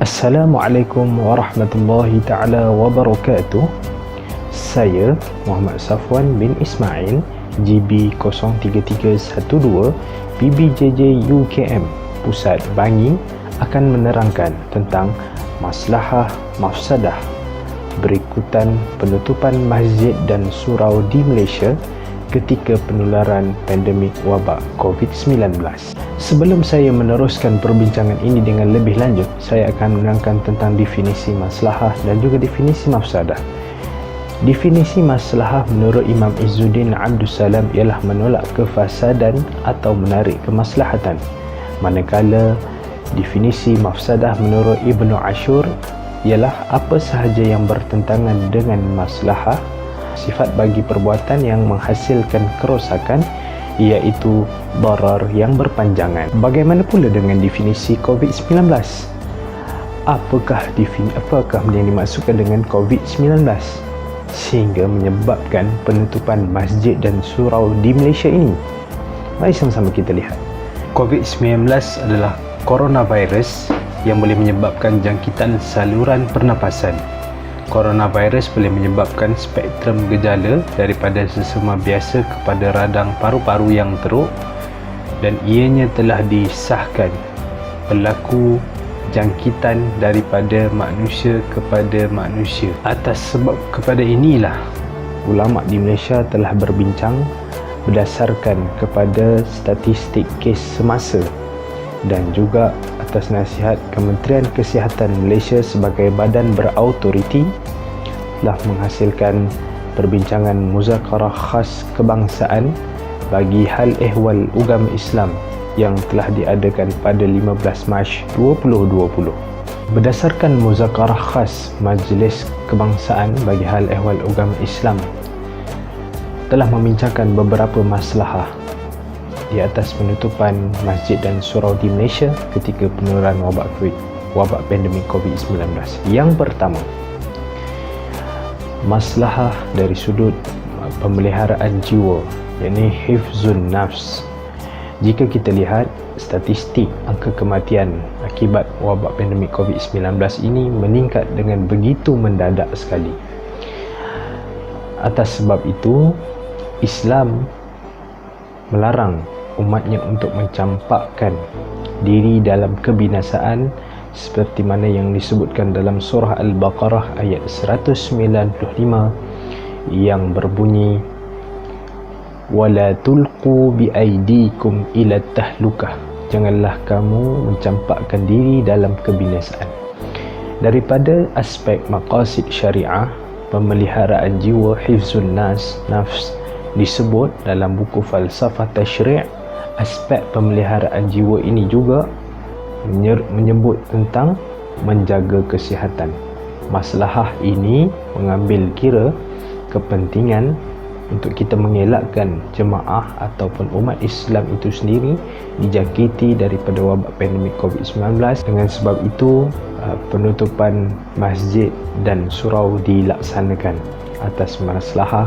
Assalamualaikum warahmatullahi ta'ala wabarakatuh. Saya Muhammad Safwan bin Ismail, GB 03312 PBJJ UKM Pusat Bangi, akan menerangkan tentang maslahah mafsadah berikutan penutupan masjid dan surau di Malaysia ketika penularan pandemik wabak COVID-19. Sebelum saya meneruskan perbincangan ini dengan lebih lanjut, saya akan menerangkan tentang definisi maslahah dan juga definisi mafsadah. Definisi maslahah menurut Imam Izzuddin Abdul Salam ialah menolak kefasadan atau menarik kemaslahatan. Manakala definisi mafsadah menurut Ibnu Ashur ialah apa sahaja yang bertentangan dengan maslahah, sifat bagi perbuatan yang menghasilkan kerosakan, iaitu darar yang berpanjangan. Bagaimana pula dengan definisi COVID-19? Apakah yang dimaksudkan dengan COVID-19 sehingga menyebabkan penutupan masjid dan surau di Malaysia ini? Mari sama-sama kita lihat. COVID-19 adalah coronavirus yang boleh menyebabkan jangkitan saluran pernafasan. Coronavirus boleh menyebabkan spektrum gejala daripada sesama biasa kepada radang paru-paru yang teruk, dan ianya telah disahkan berlaku jangkitan daripada manusia kepada manusia. Atas sebab kepada inilah ulama di Malaysia telah berbincang berdasarkan kepada statistik kes semasa dan juga atas nasihat Kementerian Kesihatan Malaysia sebagai badan berautoriti, telah menghasilkan perbincangan muzakarah khas kebangsaan bagi hal ehwal agama Islam yang telah diadakan pada 15 Mac 2020. Berdasarkan muzakarah khas Majlis Kebangsaan bagi hal ehwal agama Islam telah membincangkan beberapa maslahah di atas penutupan masjid dan surau di Malaysia ketika penularan wabak pandemik COVID-19. Yang pertama, maslahah dari sudut pemeliharaan jiwa, yakni hifzun nafs. Jika kita lihat statistik angka kematian akibat wabak pandemik COVID-19 ini meningkat dengan begitu mendadak sekali. Atas sebab itu, Islam melarang umatnya untuk mencampakkan diri dalam kebinasaan seperti mana yang disebutkan dalam surah Al-Baqarah ayat 195 yang berbunyi wala tulqu biaidikum ila tahlukah, janganlah kamu mencampakkan diri dalam kebinasaan. Daripada aspek maqasid syariah, pemeliharaan jiwa, hifzun nafs disebut dalam buku falsafah tasyri'. Aspek pemeliharaan jiwa ini juga menyebut tentang menjaga kesihatan. Maslahah ini mengambil kira kepentingan untuk kita mengelakkan jemaah ataupun umat Islam itu sendiri dijangkiti daripada wabak pandemik COVID-19. Dengan sebab itu, penutupan masjid dan surau dilaksanakan atas maslahah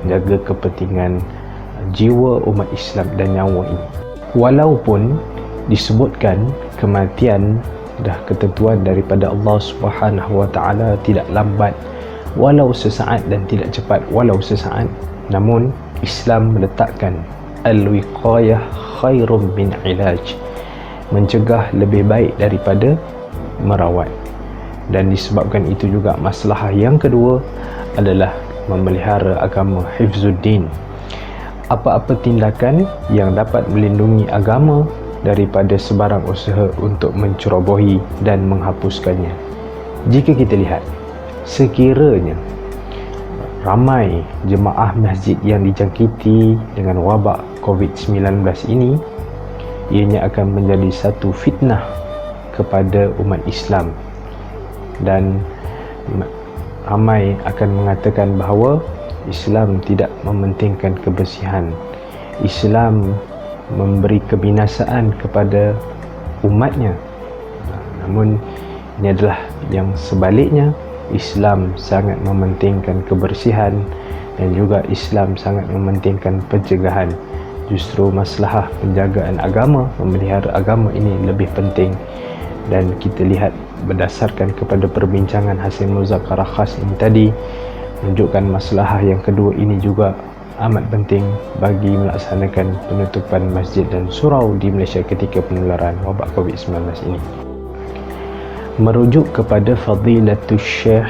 menjaga kepentingan jiwa umat Islam dan nyawa ini. Walaupun disebutkan kematian dah ketentuan daripada Allah Subhanahu wa taala, tidak lambat walau sesaat dan tidak cepat walau sesaat, namun Islam meletakkan al-wiqayah khairum min ilaj, mencegah lebih baik daripada merawat. Dan disebabkan itu juga maslahah yang kedua adalah memelihara agama, hifzuddin. Apa-apa tindakan yang dapat melindungi agama daripada sebarang usaha untuk mencerobohi dan menghapuskannya. Jika kita lihat, sekiranya ramai jemaah masjid yang dijangkiti dengan wabak COVID-19 ini, ianya akan menjadi satu fitnah kepada umat Islam, dan ramai akan mengatakan bahawa Islam tidak mementingkan kebersihan. Islam memberi kebinasaan kepada umatnya. Namun ini adalah yang sebaliknya. Islam sangat mementingkan kebersihan dan juga Islam sangat mementingkan pencegahan. Justru maslahah penjagaan agama, memelihara agama ini lebih penting. Dan kita lihat berdasarkan kepada perbincangan hasil muzakarah khas ini tadi, menunjukkan maslahah yang kedua ini juga amat penting bagi melaksanakan penutupan masjid dan surau di Malaysia ketika penularan wabak COVID-19 ini. Merujuk kepada Fadilatul Syekh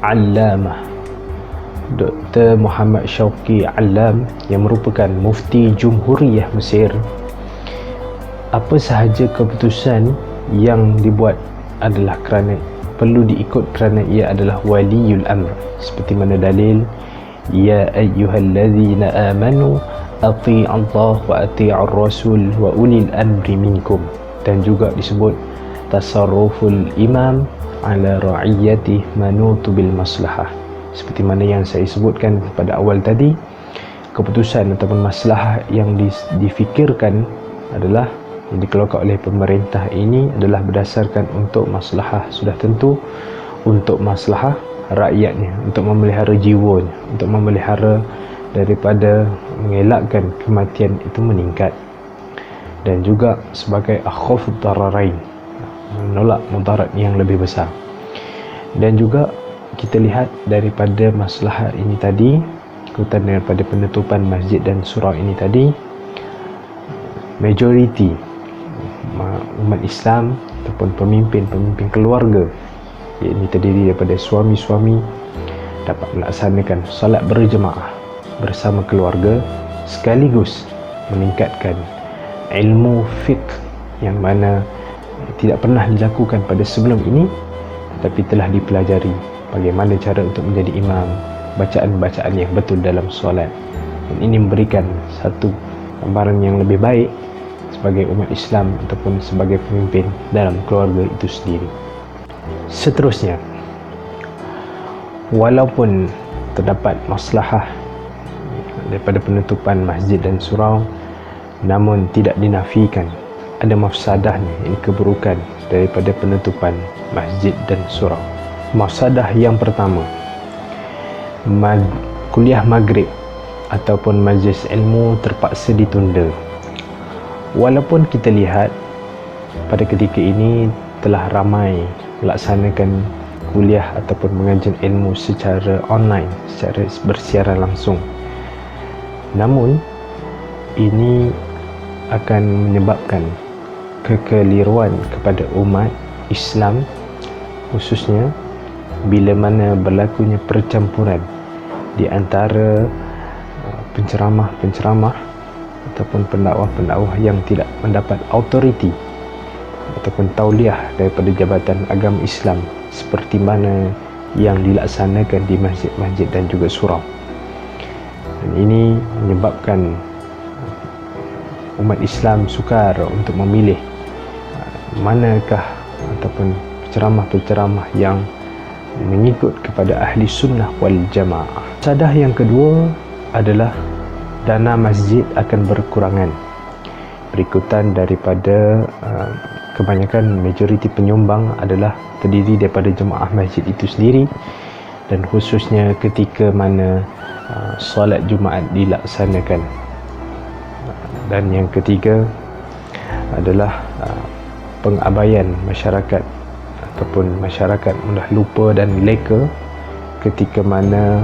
Allamah Dr. Muhammad Syauqi Allam yang merupakan Mufti Jumhuriyah Mesir, apa sahaja keputusan yang dibuat adalah kerana perlu diikut kerana ia adalah waliyul amr, seperti mana dalil ya ayyuhallazina amanu athi'allah wa athi'ur rasul wa ulil amri minkum, dan juga disebut tasarruful imam ala ra'iyati manutu bil maslahah, seperti mana yang saya sebutkan pada awal tadi. Keputusan ataupun maslahah yang difikirkan adalah yang dikeluarkan oleh pemerintah ini adalah berdasarkan untuk maslahah sudah tentu, untuk maslahah rakyatnya, untuk memelihara jiwanya, untuk memelihara daripada mengelakkan kematian itu meningkat, dan juga sebagai akhaf dararain, menolak mudarat yang lebih besar. Dan juga kita lihat daripada maslahah ini tadi, ikutan daripada penutupan masjid dan surau ini tadi, majoriti umat Islam ataupun pemimpin keluarga, iaitu terdiri daripada suami-suami, dapat melaksanakan solat berjemaah bersama keluarga, sekaligus meningkatkan ilmu fiqh yang mana tidak pernah dilakukan pada sebelum ini, tetapi telah dipelajari bagaimana cara untuk menjadi imam, bacaan-bacaan yang betul dalam solat. Dan ini memberikan satu gambaran yang lebih baik sebagai umat Islam ataupun sebagai pemimpin dalam keluarga itu sendiri. Seterusnya, walaupun terdapat maslahah daripada penutupan masjid dan surau, namun tidak dinafikan ada mafsadahnya, ini keburukan daripada penutupan masjid dan surau. Mafsadah yang pertama, kuliah maghrib ataupun majlis ilmu terpaksa ditunda. Walaupun kita lihat pada ketika ini telah ramai melaksanakan kuliah ataupun mengajar ilmu secara online, secara bersiaran langsung, namun ini akan menyebabkan kekeliruan kepada umat Islam, khususnya bila mana berlakunya percampuran di antara penceramah ataupun pendakwah-pendakwah yang tidak mendapat autoriti ataupun tauliah daripada Jabatan Agama Islam seperti mana yang dilaksanakan di masjid-masjid dan juga surau. Dan ini menyebabkan umat Islam sukar untuk memilih manakah ataupun penceramah-penceramah yang mengikut kepada ahli sunnah wal jamaah. Sadah yang kedua adalah dana masjid akan berkurangan berikutan daripada kebanyakan majoriti penyumbang adalah terdiri daripada jemaah masjid itu sendiri, dan khususnya ketika mana solat Jumaat dilaksanakan. Dan yang ketiga adalah pengabaian masyarakat ataupun masyarakat mudah lupa dan leka ketika mana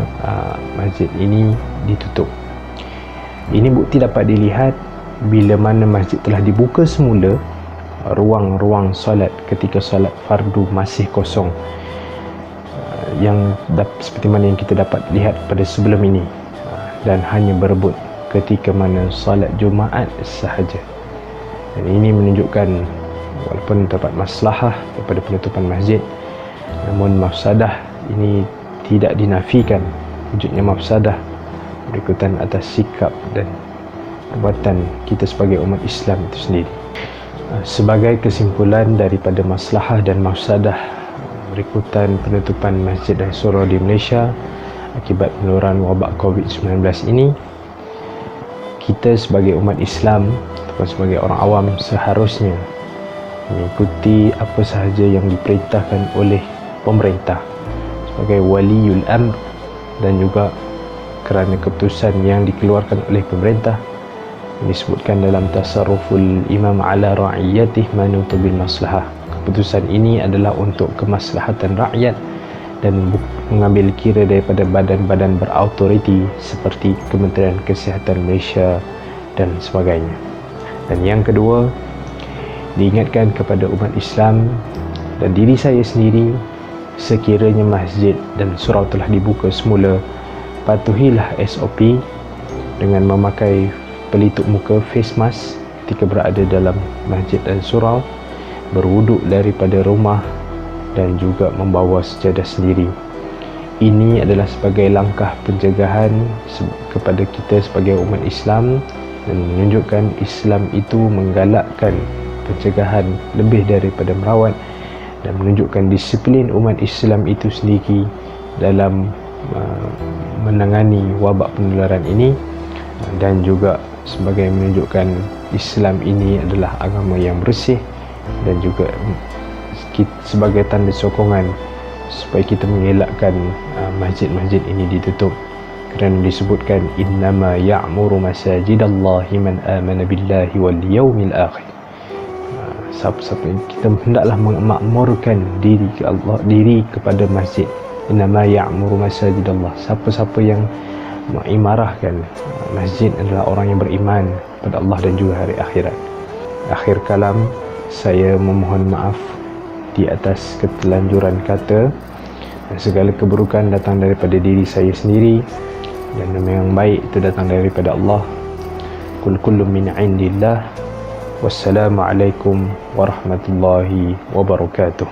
masjid ini ditutup. Ini bukti dapat dilihat bila mana masjid telah dibuka semula, ruang-ruang solat ketika solat fardu masih kosong, yang seperti mana yang kita dapat lihat pada sebelum ini, dan hanya berebut ketika mana solat Jumaat sahaja. Dan ini menunjukkan walaupun terdapat maslahah daripada penutupan masjid, namun mafsadah ini tidak dinafikan wujudnya mafsadah berikutan atas sikap dan perbuatan kita sebagai umat Islam itu sendiri. Sebagai kesimpulan daripada maslahah dan mafsadah berikutan penutupan masjid dan surau di Malaysia akibat penularan wabak COVID-19 ini, kita sebagai umat Islam ataupun sebagai orang awam seharusnya mengikuti apa sahaja yang diperintahkan oleh pemerintah sebagai waliul amr, dan juga kerana keputusan yang dikeluarkan oleh pemerintah disebutkan dalam tasarruful imam ala ra'iyatih manutu bil maslahah, keputusan ini adalah untuk kemaslahatan rakyat dan mengambil kira daripada badan-badan berautoriti seperti Kementerian Kesihatan Malaysia dan sebagainya. Dan yang kedua, diingatkan kepada umat Islam dan diri saya sendiri, sekiranya masjid dan surau telah dibuka semula, patuhilah SOP dengan memakai pelitup muka, face mask ketika berada dalam masjid dan surau, berwuduk daripada rumah dan juga membawa sejadah sendiri. Ini adalah sebagai langkah pencegahan kepada kita sebagai umat Islam dan menunjukkan Islam itu menggalakkan pencegahan lebih daripada merawat dan menunjukkan disiplin umat Islam itu sendiri dalam menangani wabak penularan ini, dan juga sebagai menunjukkan Islam ini adalah agama yang bersih dan juga sebagai tanda sokongan supaya kita mengelakkan masjid-masjid ini ditutup, kerana disebutkan innama ya'muru masajidallahi man amana billahi wal yawmil akhir. Siapa-siapa kita hendaklah memakmurkan diri kepada masjid. Innama ya'muru masajidallah, siapa-siapa yang mengimarahkan masjid adalah orang yang beriman pada Allah dan juga hari akhirat. Akhir kalam, saya memohon maaf di atas ketelanjuran kata, dan segala keburukan datang daripada diri saya sendiri dan yang baik itu datang daripada Allah. Kullu min indillah. Wassalamualaikum warahmatullahi wabarakatuh.